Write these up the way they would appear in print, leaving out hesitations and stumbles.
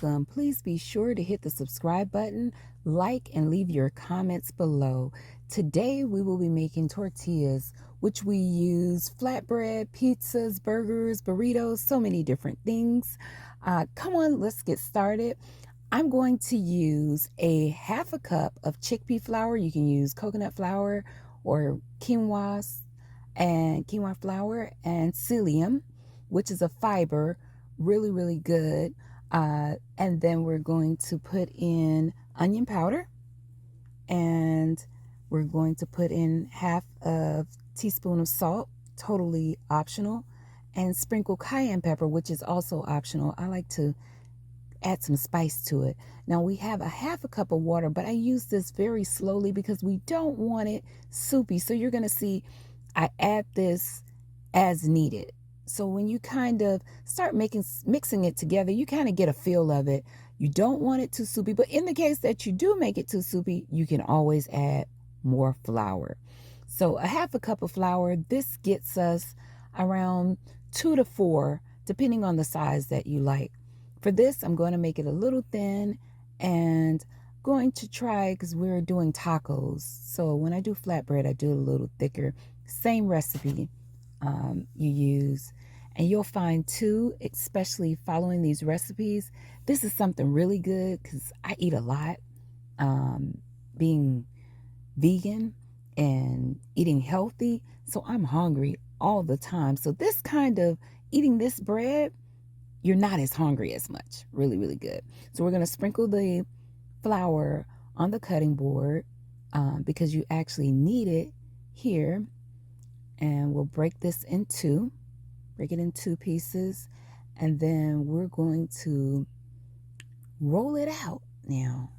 welcome. Please be sure to hit the subscribe button, like, and leave your comments below. Today we will be making tortillas, which we use flatbread, pizzas, burgers, burritos, so many different things. Come on, let's get started. I'm going to use a half a cup of chickpea flour. You can use coconut flour or quinoa flour and psyllium, which is a fiber, really good. And then we're going to put in onion powder, and we're going to put in half a teaspoon of salt, totally optional, and sprinkle cayenne pepper, which is also optional. I like to add some spice to it. Now we have a half a cup of water, but I use this very slowly because we don't want it soupy. So you're going to see I add this as needed. So when you kind of start mixing it together, you kind of get a feel of it. You don't want it too soupy, but in the case that you do make it too soupy, you can always add more flour. So a half a cup of flour, this gets us around 2 to 4, depending on the size that you like. For this, I'm going to make it a little thin and going to try, because we're doing tacos. So when I do flatbread, I do it a little thicker. Same recipe you use. And you'll find too, especially following these recipes, this is something really good because I eat a lot. Being vegan and eating healthy, so I'm hungry all the time. So this kind of eating this bread, you're not as hungry as much. Really good. So we're going to sprinkle the flour on the cutting board because you actually need it here. And we'll break it in 2 pieces, and then we're going to roll it out. Now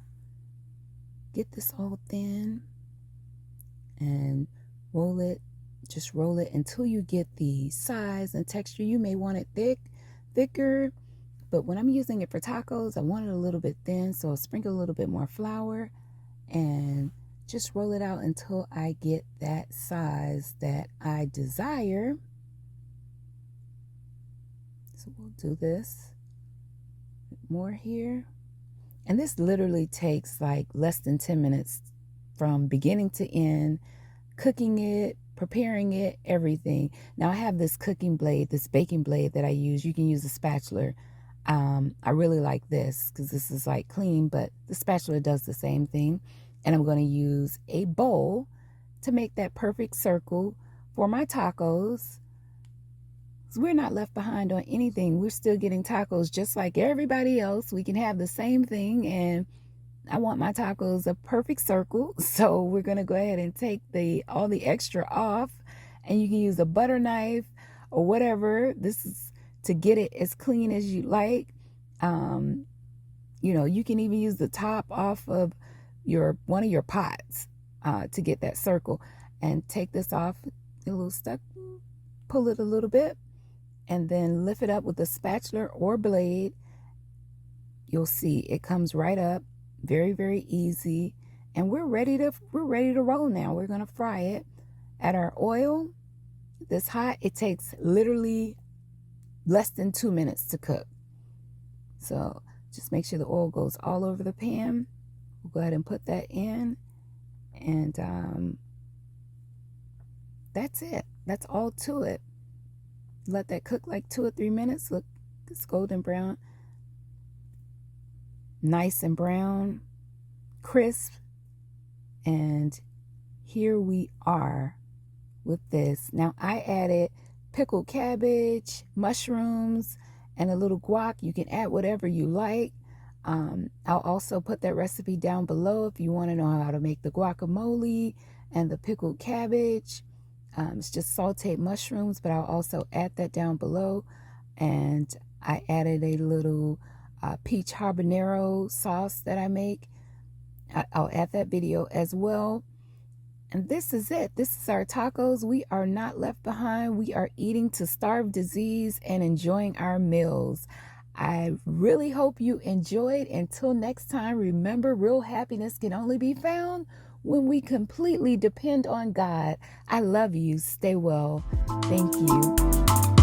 get this all thin and just roll it until you get the size and texture. You may want it thicker, but when I'm using it for tacos, I want it a little bit thin, so I'll sprinkle a little bit more flour and just roll it out until I get that size that I desire. So we'll do this more here. And this literally takes like less than 10 minutes from beginning to end, cooking it, preparing it, everything. Now I have this cooking blade, this baking blade that I use. You can use a spatula. I really like this because this is like clean, but the spatula does the same thing. And I'm going to use a bowl to make that perfect circle for my tacos. So we're not left behind on anything. We're still getting tacos just like everybody else. We can have the same thing, and I want my tacos a perfect circle. So we're going to go ahead and take all the extra off, and you can use a butter knife or whatever. This is to get it as clean as you like. You can even use the top off of one of your pots to get that circle, and take this off a little stuck, pull it a little bit, and then lift it up with a spatula or blade. You'll see it comes right up, very easy, and we're ready to roll now. We're going to fry it at our oil this hot. It takes literally less than 2 minutes to cook, so just make sure the oil goes all over the pan. We'll go ahead and put that in, and that's it. That's all to it. Let that cook like 2 or 3 minutes. Look, it's golden brown, nice and brown, crisp. And here we are with this. Now I added pickled cabbage, mushrooms, and a little guac. You can add whatever you like. I'll also put that recipe down below if you want to know how to make the guacamole and the pickled cabbage. It's just sautéed mushrooms, but I'll also add that down below. And I added a little peach habanero sauce that I make. I'll add that video as well. And this is it. This is our tacos. We are not left behind. We are eating to starve disease and enjoying our meals. I really hope you enjoyed. Until next time, remember, real happiness can only be found when we completely depend on God. I love you. Stay well. Thank you.